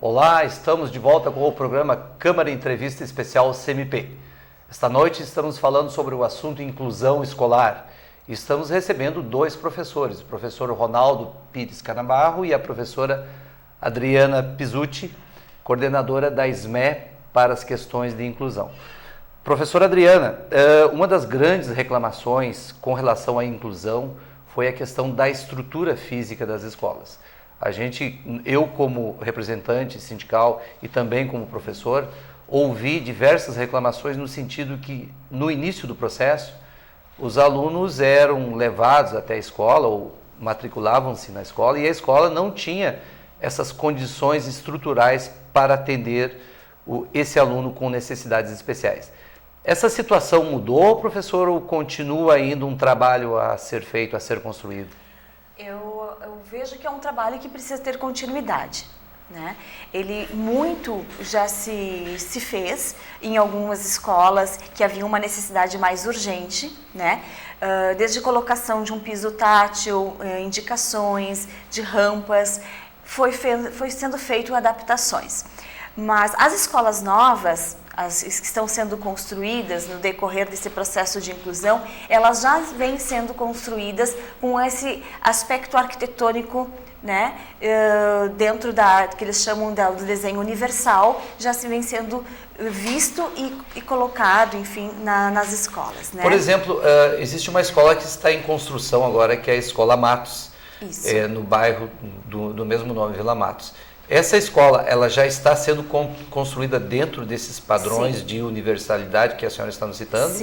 Olá, estamos de volta com o programa Câmara Entrevista Especial CMP. Esta noite estamos falando sobre o assunto inclusão escolar. Estamos recebendo dois professores, o professor Ronaldo Pires Canabarro e a professora Adriana Pizzuti, coordenadora da SME para as questões de inclusão. Professora Adriana, uma das grandes reclamações com relação à inclusão foi a questão da estrutura física das escolas. Eu como representante sindical e também como professor, ouvi diversas reclamações no sentido que no início do processo, os alunos eram levados até a escola ou matriculavam-se na escola e a escola não tinha essas condições estruturais para atender esse aluno com necessidades especiais. Essa situação mudou, professor, ou continua ainda um trabalho a ser feito, a ser construído? Eu vejo que é um trabalho que precisa ter continuidade, né? Ele muito já se fez em algumas escolas que havia uma necessidade mais urgente, né? Desde colocação de um piso tátil, indicações de rampas, foi sendo feito adaptações. Mas as escolas novas, as que estão sendo construídas no decorrer desse processo de inclusão, elas já vêm sendo construídas com esse aspecto arquitetônico, né, dentro que eles chamam do desenho universal, já se vem sendo visto e colocado, enfim, nas escolas. Né? Por exemplo, existe uma escola que está em construção agora, que é a Escola Matos, no bairro do mesmo nome, Vila Matos. Essa escola, ela já está sendo construída dentro desses padrões Sim. de universalidade que a senhora está nos citando?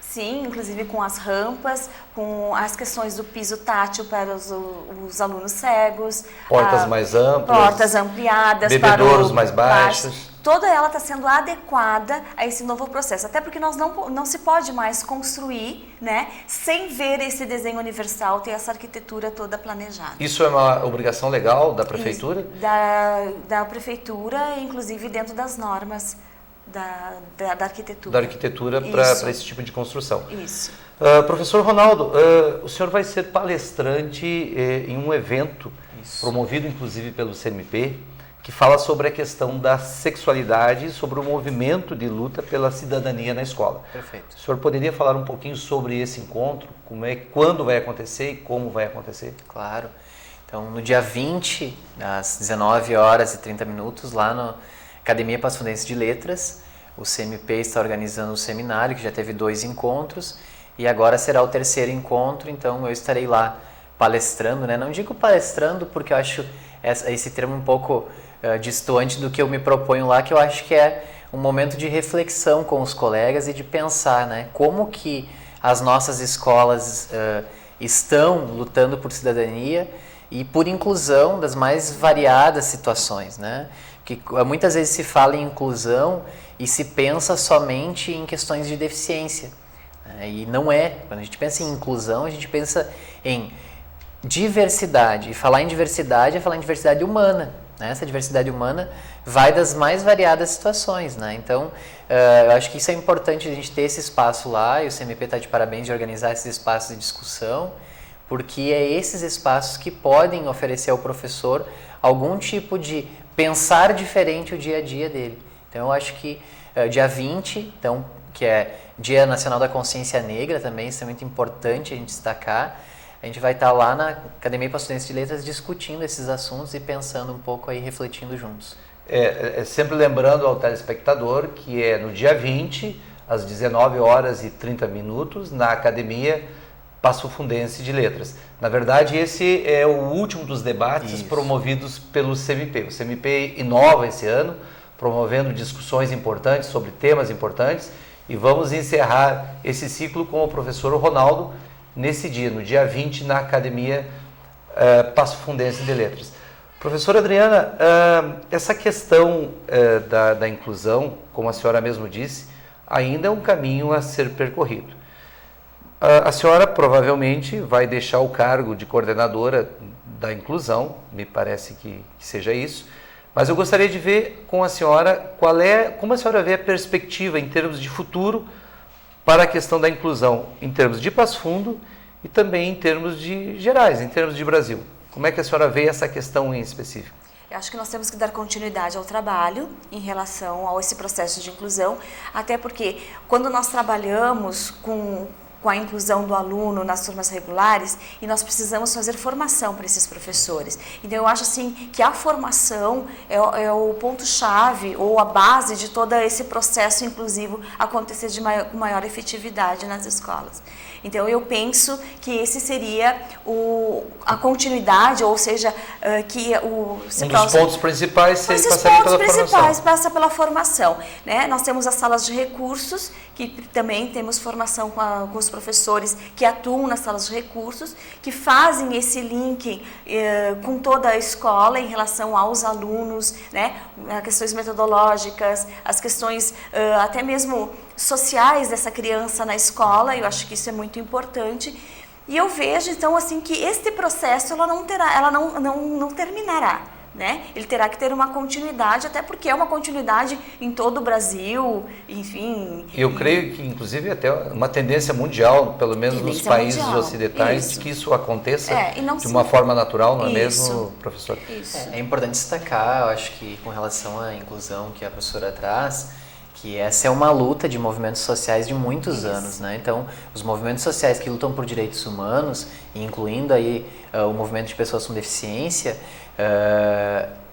Sim, inclusive com as rampas, com as questões do piso tátil para os alunos cegos. Portas mais amplas. Portas ampliadas. Bebedouros mais baixos. Toda ela está sendo adequada a esse novo processo. Até porque nós não se pode mais construir, né, sem ver esse desenho universal, ter essa arquitetura toda planejada. Isso é uma obrigação legal da prefeitura? Isso, da prefeitura, inclusive dentro das normas da arquitetura. Da arquitetura para esse tipo de construção. Isso. Professor Ronaldo, o senhor vai ser palestrante em um evento promovido inclusive pelo CMP, que fala sobre a questão da sexualidade e sobre o movimento de luta pela cidadania na escola. Perfeito. O senhor poderia falar um pouquinho sobre esse encontro? Quando vai acontecer e como vai acontecer? Claro. Então, no dia 20, às 19h30, lá na Academia Passo Fundense de Letras, o CMP está organizando um seminário que já teve 2 encontros e agora será o 3º encontro, então eu estarei lá palestrando, né? Não digo palestrando porque eu acho esse termo um pouco distante do que eu me proponho lá, que eu acho que é um momento de reflexão com os colegas e de pensar, né, como que as nossas escolas estão lutando por cidadania e por inclusão das mais variadas situações, né? Que muitas vezes se fala em inclusão e se pensa somente em questões de deficiência, né? E não é. Quando a gente pensa em inclusão, a gente pensa em diversidade. E falar em diversidade é falar em diversidade humana. Essa diversidade humana vai das mais variadas situações, né? Então, eu acho que isso é importante a gente ter esse espaço lá, e o CMP está de parabéns de organizar esses espaços de discussão, porque é esses espaços que podem oferecer ao professor algum tipo de pensar diferente o dia a dia dele. Então, eu acho que dia 20, então, que é Dia Nacional da Consciência Negra também, isso é muito importante a gente destacar. A gente vai estar lá na Academia Passo Fundense de Letras discutindo esses assuntos e pensando um pouco aí, refletindo juntos. Sempre lembrando ao telespectador que é no dia 20, às 19h30, na Academia Passo Fundense de Letras. Na verdade, esse é o último dos debates promovidos pelo CMP. O CMP inova esse ano, promovendo discussões importantes sobre temas importantes, e vamos encerrar esse ciclo com o professor Ronaldo, nesse dia, no dia 20, na Academia Passo Fundense de Letras. Professora Adriana, essa questão da inclusão, como a senhora mesmo disse, ainda é um caminho a ser percorrido. A senhora provavelmente vai deixar o cargo de coordenadora da inclusão, me parece que seja isso, mas eu gostaria de ver com a senhora como a senhora vê a perspectiva em termos de futuro para a questão da inclusão em termos de Passo Fundo e também em termos de gerais, em termos de Brasil. Como é que a senhora vê essa questão em específico? Eu acho que nós temos que dar continuidade ao trabalho em relação a esse processo de inclusão, até porque quando nós trabalhamos com a inclusão do aluno nas turmas regulares, e nós precisamos fazer formação para esses professores. Então, eu acho assim que a formação é o ponto-chave ou a base de todo esse processo inclusivo acontecer com maior efetividade nas escolas. Então, eu penso que esse seria a continuidade, ou seja, que um dos pontos principais passaria pela formação. Passa pela formação, né? Nós temos as salas de recursos, que também temos formação com os professores que atuam nas salas de recursos, que fazem esse link com toda a escola em relação aos alunos, né? As questões metodológicas, as questões até mesmo sociais dessa criança na escola. Eu acho que isso é muito importante. E eu vejo, então, assim, que este processo ela não terminará. Né? Ele terá que ter uma continuidade, até porque é uma continuidade em todo o Brasil, enfim. Eu creio que, inclusive, até uma tendência mundial, pelo menos nos países ocidentais, de que isso aconteça de uma forma natural, não é mesmo, professor? Isso. É importante destacar, eu acho que com relação à inclusão que a professora traz, que essa é uma luta de movimentos sociais de muitos anos, né? Então, os movimentos sociais que lutam por direitos humanos, incluindo aí o movimento de pessoas com deficiência,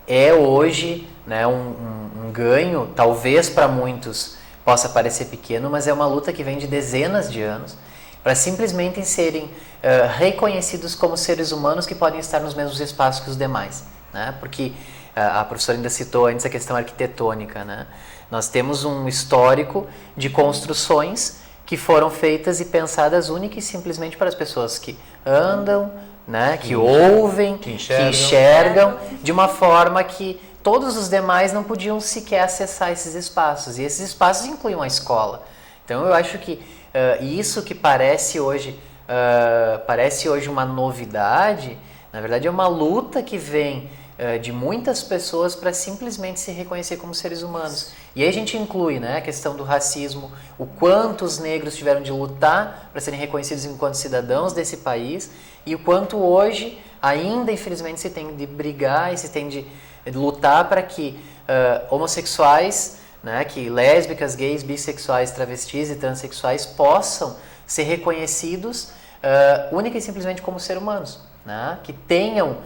é hoje, né, um ganho, talvez para muitos possa parecer pequeno, mas é uma luta que vem de dezenas de anos, para simplesmente serem reconhecidos como seres humanos que podem estar nos mesmos espaços que os demais, né? Porque a professora ainda citou antes a questão arquitetônica, né? Nós temos um histórico de construções que foram feitas e pensadas única e simplesmente para as pessoas que andam, né, que ouvem, que enxergam, de uma forma que todos os demais não podiam sequer acessar esses espaços. E esses espaços incluem a escola. Então, eu acho que isso que parece hoje uma novidade, na verdade é uma luta que vem de muitas pessoas para simplesmente se reconhecer como seres humanos. E aí a gente inclui, né, a questão do racismo, o quanto os negros tiveram de lutar para serem reconhecidos enquanto cidadãos desse país, e o quanto hoje ainda, infelizmente, se tem de brigar e se tem de lutar para que homossexuais, né, que lésbicas, gays, bissexuais, travestis e transexuais possam ser reconhecidos única e simplesmente como seres humanos. Né? Que tenham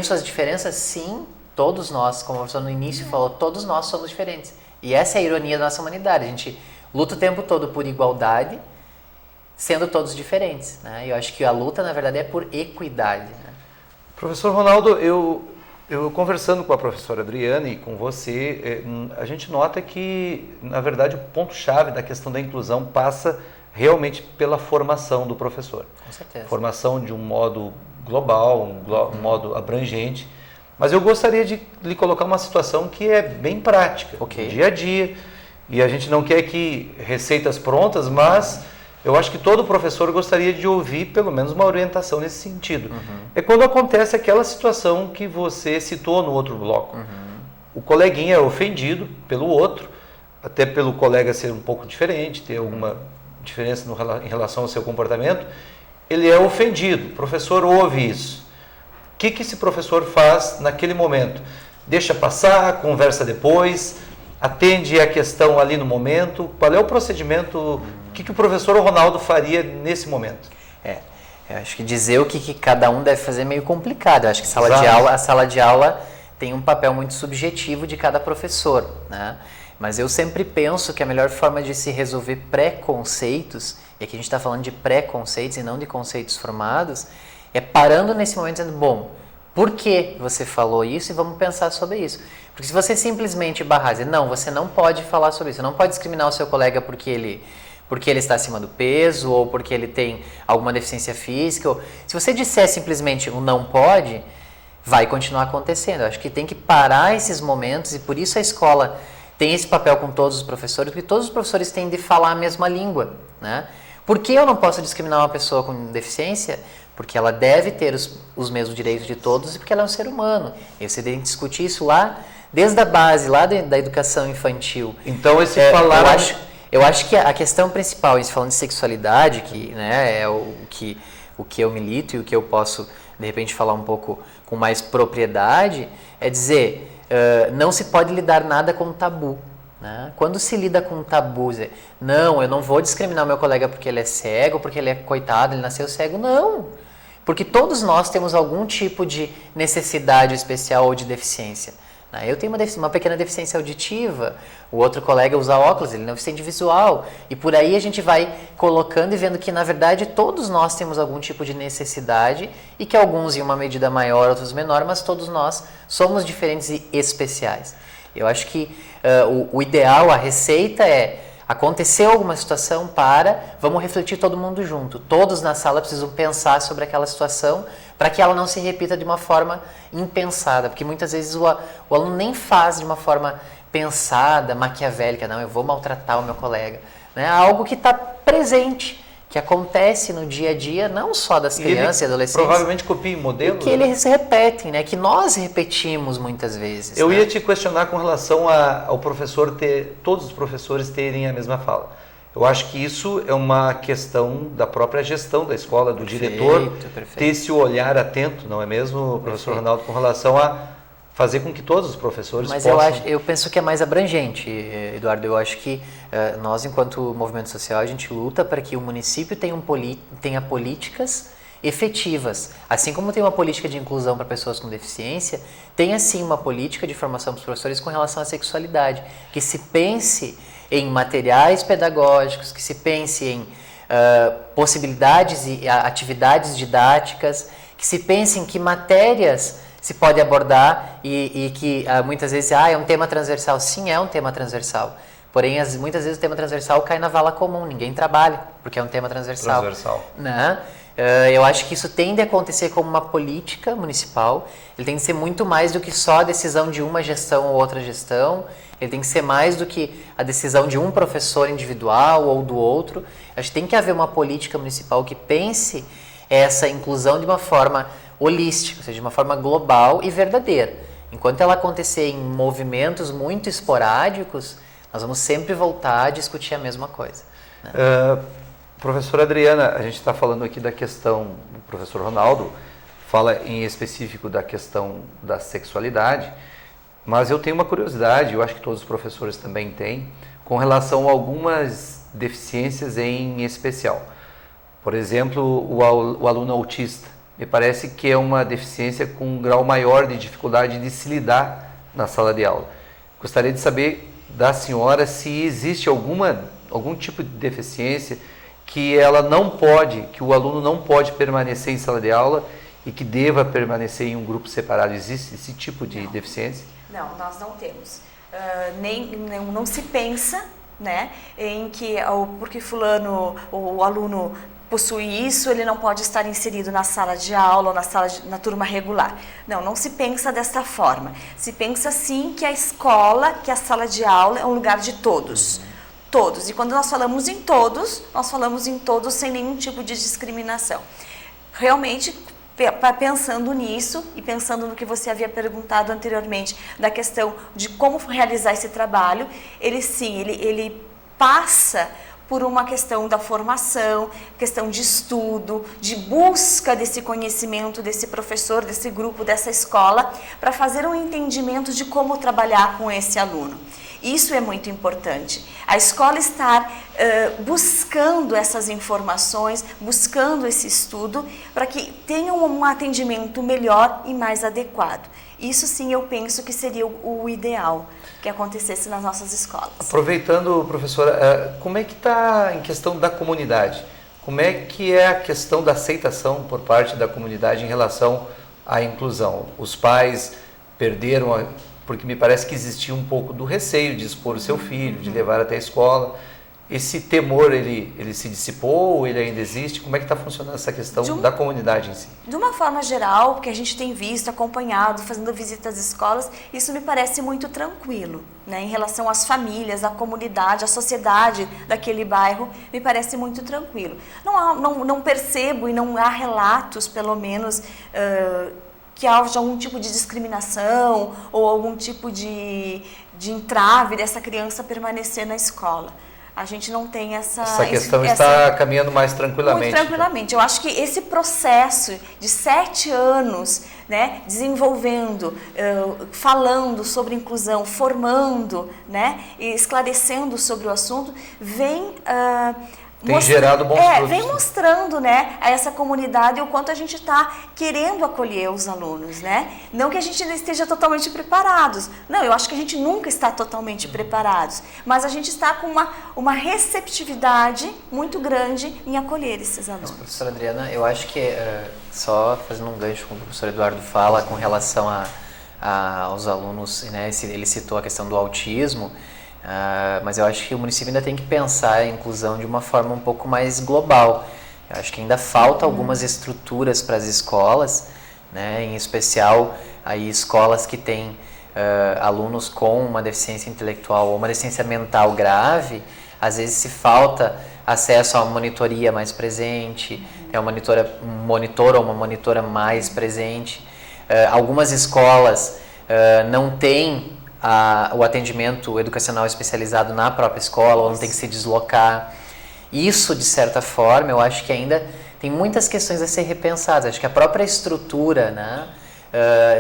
suas diferenças, sim, todos nós, como a professora no início falou, todos nós somos diferentes. E essa é a ironia da nossa humanidade, a gente luta o tempo todo por igualdade, sendo todos diferentes. Né? E eu acho que a luta, na verdade, é por equidade. Né? Professor Ronaldo, eu conversando com a professora Adriana e com você, a gente nota que, na verdade, o ponto-chave da questão da inclusão passa realmente pela formação do professor. Com certeza. Formação de um modo global, um modo abrangente, mas eu gostaria de lhe colocar uma situação que é bem prática, dia a dia, e a gente não quer aqui receitas prontas, mas eu acho que todo professor gostaria de ouvir pelo menos uma orientação nesse sentido. É quando acontece aquela situação que você citou no outro bloco. O coleguinha é ofendido pelo outro, até pelo colega ser um pouco diferente, ter alguma diferença em relação ao seu comportamento, ele é ofendido, o professor ouve isso. O que esse professor faz naquele momento? Deixa passar, conversa depois, atende a questão ali no momento? Qual é o procedimento? O que o professor Ronaldo faria nesse momento? Eu acho que dizer o que cada um deve fazer é meio complicado. Eu acho que a sala de aula tem um papel muito subjetivo de cada professor, né? Mas eu sempre penso que a melhor forma de se resolver preconceitos, e aqui a gente está falando de preconceitos e não de conceitos formados, é parando nesse momento dizendo, bom, por que você falou isso e vamos pensar sobre isso. Porque se você simplesmente barrar, dizer, não, você não pode falar sobre isso, você não pode discriminar o seu colega porque ele está acima do peso ou porque ele tem alguma deficiência física. Se você disser simplesmente o não pode, vai continuar acontecendo. Eu acho que tem que parar esses momentos e por isso a escola tem esse papel com todos os professores, porque todos os professores têm de falar a mesma língua, né? Por que eu não posso discriminar uma pessoa com deficiência? Porque ela deve ter os mesmos direitos de todos e porque ela é um ser humano. E você tem que discutir isso lá, desde a base, lá da educação infantil. Então, esse falar... Eu acho que a questão principal, falando de sexualidade, que, né, é o que eu milito e o que eu posso, de repente, falar um pouco com mais propriedade, é dizer... não se pode lidar nada com tabu. Né? Quando se lida com tabu, não, eu não vou discriminar o meu colega porque ele é cego, porque ele é coitado, ele nasceu cego. Não, porque todos nós temos algum tipo de necessidade especial ou de deficiência. Eu tenho uma pequena deficiência auditiva, o outro colega usa óculos, ele não é deficiente visual. E por aí a gente vai colocando e vendo que, na verdade, todos nós temos algum tipo de necessidade e que alguns em uma medida maior, outros menor, mas todos nós somos diferentes e especiais. Eu acho que o ideal, a receita é: aconteceu alguma situação, vamos refletir todo mundo junto. Todos na sala precisam pensar sobre aquela situação para que ela não se repita de uma forma impensada. Porque muitas vezes o aluno nem faz de uma forma pensada, maquiavélica. Não, eu vou maltratar o meu colega. Né? Algo que está presente, que acontece no dia a dia, não só das crianças e adolescentes. Provavelmente copia modelos. Que eles repetem, né? Que nós repetimos muitas vezes. Eu ia te questionar com relação ao professor todos os professores terem a mesma fala. Eu acho que isso é uma questão da própria gestão da escola, do diretor, ter esse olhar atento, não é mesmo, professor Ronaldo, com relação a fazer com que todos os professores possam... Mas eu penso que é mais abrangente, Eduardo. Eu acho que nós, enquanto movimento social, a gente luta para que o município tenha políticas efetivas. Assim como tem uma política de inclusão para pessoas com deficiência, tem sim uma política de formação para os professores com relação à sexualidade, que se pense em materiais pedagógicos, que se pense em possibilidades e atividades didáticas, que se pense em que matérias se pode abordar e que muitas vezes é um tema transversal. Sim, é um tema transversal. Porém, muitas vezes o tema transversal cai na vala comum, ninguém trabalha, porque é um tema transversal. Né? Eu acho que isso tende a acontecer como uma política municipal. Ele tem que ser muito mais do que só a decisão de uma gestão ou outra gestão. Ele tem que ser mais do que a decisão de um professor individual ou do outro. Acho que tem que haver uma política municipal que pense essa inclusão de uma forma holística, ou seja, de uma forma global e verdadeira. Enquanto ela acontecer em movimentos muito esporádicos, nós vamos sempre voltar a discutir a mesma coisa. Né? Professora Adriana, a gente está falando aqui da questão, o professor Ronaldo fala em específico da questão da sexualidade, mas eu tenho uma curiosidade, eu acho que todos os professores também têm, com relação a algumas deficiências em especial. Por exemplo, o aluno autista. Me parece que é uma deficiência com um grau maior de dificuldade de se lidar na sala de aula. Gostaria de saber da senhora se existe algum tipo de deficiência que o aluno não pode permanecer em sala de aula e que deva permanecer em um grupo separado. Existe esse tipo de deficiência? Não, nós não temos. Não se pensa, né, em que porque o aluno possui isso, ele não pode estar inserido na sala de aula ou na turma regular. Não se pensa desta forma. Se pensa sim que a escola, que a sala de aula é um lugar de todos. Todos. E quando nós falamos em todos sem nenhum tipo de discriminação. Realmente, pensando nisso e pensando no que você havia perguntado anteriormente, da questão de como realizar esse trabalho, ele passa por uma questão da formação, questão de estudo, de busca desse conhecimento desse professor, desse grupo, dessa escola, para fazer um entendimento de como trabalhar com esse aluno. Isso é muito importante. A escola estar buscando essas informações, buscando esse estudo, para que tenha um atendimento melhor e mais adequado. Isso sim eu penso que seria o ideal que acontecesse nas nossas escolas. Aproveitando, professora, como é que está em questão da comunidade? Como é que é a questão da aceitação por parte da comunidade em relação à inclusão? Os pais perderam, porque me parece que existia um pouco do receio de expor o seu filho, de levar até a escola. Esse temor, ele se dissipou ou ele ainda existe? Como é que está funcionando essa questão da comunidade em si? De uma forma geral, que a gente tem visto, acompanhado, fazendo visitas às escolas, isso me parece muito tranquilo, né? Em relação às famílias, à comunidade, à sociedade daquele bairro, me parece muito tranquilo. Não percebo e não há relatos, pelo menos, que haja algum tipo de discriminação ou algum tipo de entrave dessa criança permanecer na escola. A gente não tem essa questão está caminhando mais tranquilamente. Muito tranquilamente. Eu acho que esse processo de 7 anos né, desenvolvendo, falando sobre inclusão, formando, né, e esclarecendo sobre o assunto, vem gerado bons frutos. Vem mostrando, né, a essa comunidade o quanto a gente está querendo acolher os alunos, né? Não que a gente não esteja totalmente preparados. Não, eu acho que a gente nunca está totalmente preparados, mas a gente está com uma receptividade muito grande em acolher esses alunos. Mas, professora Adriana, eu acho que, só fazendo um gancho com o professor Eduardo fala com relação aos alunos, né, ele citou a questão do autismo, mas eu acho que o município ainda tem que pensar a inclusão de uma forma um pouco mais global. Eu acho que ainda falta algumas estruturas para as escolas, né, em especial aí escolas que têm alunos com uma deficiência intelectual ou uma deficiência mental grave. Às vezes se falta acesso a uma monitoria mais presente, um monitor ou uma monitora mais presente. Algumas escolas não têm o atendimento educacional especializado na própria escola, ou não tem que se deslocar. Isso, de certa forma, eu acho que ainda tem muitas questões a ser repensadas. Acho que a própria estrutura, né,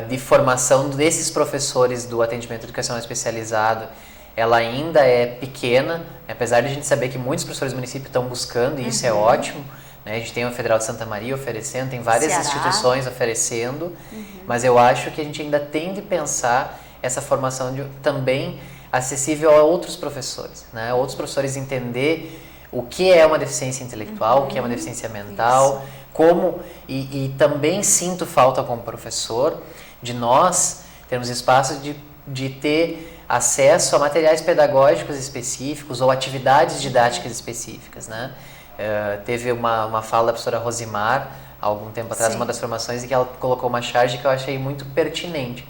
de formação desses professores do atendimento educacional especializado, ela ainda é pequena, apesar de a gente saber que muitos professores do município estão buscando, e isso é ótimo. Né? A gente tem a Federal de Santa Maria oferecendo, tem várias instituições oferecendo, mas eu acho que a gente ainda tem de pensar essa formação também acessível a outros professores, né? Outros professores entender o que é uma deficiência intelectual, o que é uma deficiência mental, como, e também sinto falta como professor de nós termos espaço de ter acesso a materiais pedagógicos específicos ou atividades didáticas específicas, né? Teve uma fala da professora Rosimar, há algum tempo atrás, uma das formações, em que ela colocou uma charge que eu achei muito pertinente.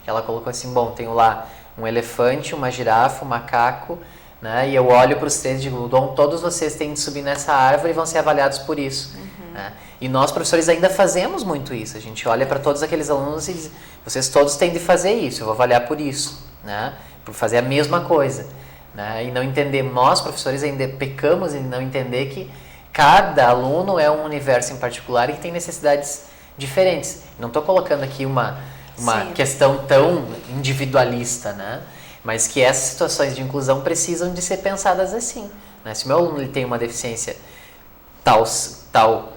Ela colocou assim, bom, tenho lá um elefante, uma girafa, um macaco, né? E eu olho para os três e digo, todos vocês têm de subir nessa árvore e vão ser avaliados por isso. Né? E nós, professores, ainda fazemos muito isso. A gente olha para todos aqueles alunos e diz, vocês todos têm de fazer isso, eu vou avaliar por isso, né? Por fazer a mesma coisa. Né? E não entender, nós, professores, ainda pecamos em não entender que cada aluno é um universo em particular e que tem necessidades diferentes. Não estou colocando aqui uma questão tão individualista, né? Mas que essas situações de inclusão precisam de ser pensadas assim. Né? Se o meu aluno ele tem uma deficiência, tal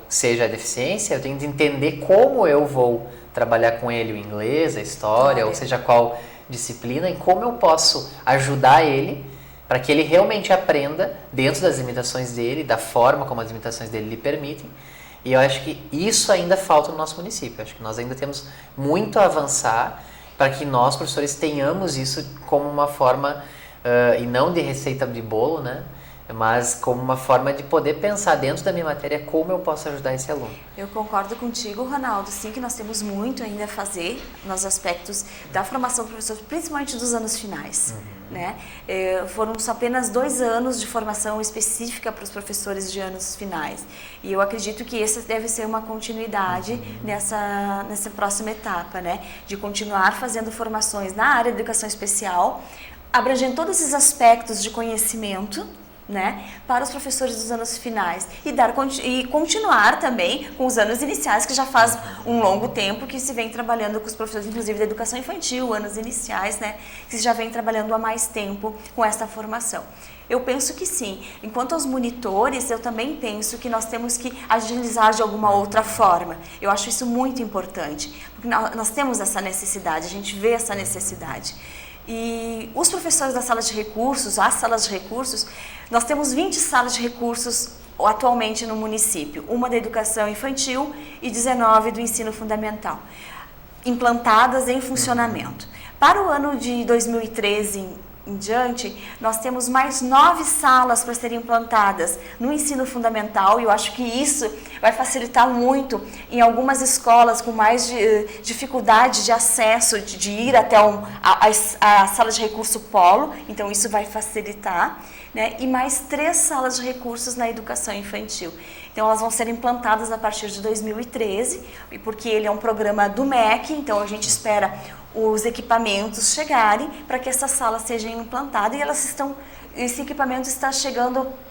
seja a deficiência, eu tenho de entender como eu vou trabalhar com ele o inglês, a história, ou seja qual disciplina, e como eu posso ajudar ele para que ele realmente aprenda dentro das limitações dele, da forma como as limitações dele lhe permitem. E eu acho que isso ainda falta no nosso município. Eu acho que nós ainda temos muito a avançar para que nós, professores, tenhamos isso como uma forma, e não de receita de bolo, né? Mas como uma forma de poder pensar dentro da minha matéria como eu posso ajudar esse aluno. Eu concordo contigo, Ronaldo. Sim, que nós temos muito ainda a fazer nos aspectos da formação do professor, principalmente dos anos finais. Né? Foram apenas 2 anos de formação específica para os professores de anos finais. E eu acredito que essa deve ser uma continuidade nessa próxima etapa, né? De continuar fazendo formações na área de educação especial, abrangendo todos esses aspectos de conhecimento, né, para os professores dos anos finais e continuar também com os anos iniciais, que já faz um longo tempo que se vem trabalhando com os professores, inclusive da educação infantil, anos iniciais, né, que se já vem trabalhando há mais tempo com essa formação. Eu penso que sim. Enquanto aos monitores, eu também penso que nós temos que agilizar de alguma outra forma. Eu acho isso muito importante, porque nós temos essa necessidade, a gente vê essa necessidade. E os professores das salas de recursos, as salas de recursos, nós temos 20 salas de recursos atualmente no município, uma da educação infantil e 19 do ensino fundamental, implantadas em funcionamento. Para o ano de 2013 em diante, nós temos mais 9 salas para serem implantadas no ensino fundamental, e eu acho que isso vai facilitar muito em algumas escolas com mais dificuldade de acesso, de ir até a sala de recurso polo, então isso vai facilitar, né? E mais 3 salas de recursos na educação infantil. Então elas vão ser implantadas a partir de 2013, porque ele é um programa do MEC, então a gente espera os equipamentos chegarem para que essa sala seja implantada, e esse equipamento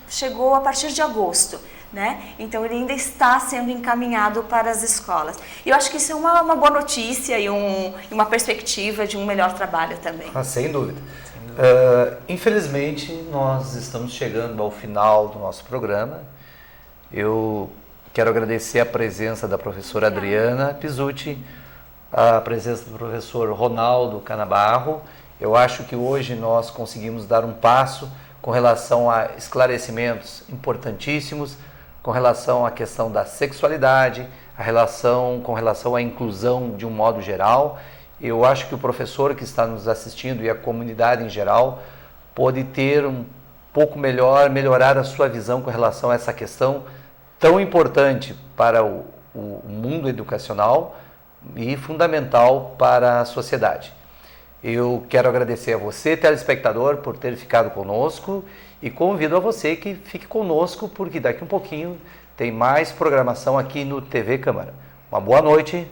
chegou a partir de agosto, né? Então ele ainda está sendo encaminhado para as escolas. E eu acho que isso é uma boa notícia e uma perspectiva de um melhor trabalho também. Sem dúvida. Infelizmente, nós estamos chegando ao final do nosso programa. Eu quero agradecer a presença da professora Adriana Pizzuti, a presença do professor Ronaldo Canabarro. Eu acho que hoje nós conseguimos dar um passo com relação a esclarecimentos importantíssimos, com relação à questão da sexualidade, com relação à inclusão de um modo geral. Eu acho que o professor que está nos assistindo e a comunidade em geral pode ter um pouco melhorar a sua visão com relação a essa questão tão importante para o mundo educacional e fundamental para a sociedade. Eu quero agradecer a você, telespectador, por ter ficado conosco e convido a você que fique conosco, porque daqui um pouquinho tem mais programação aqui no TV Câmara. Uma boa noite.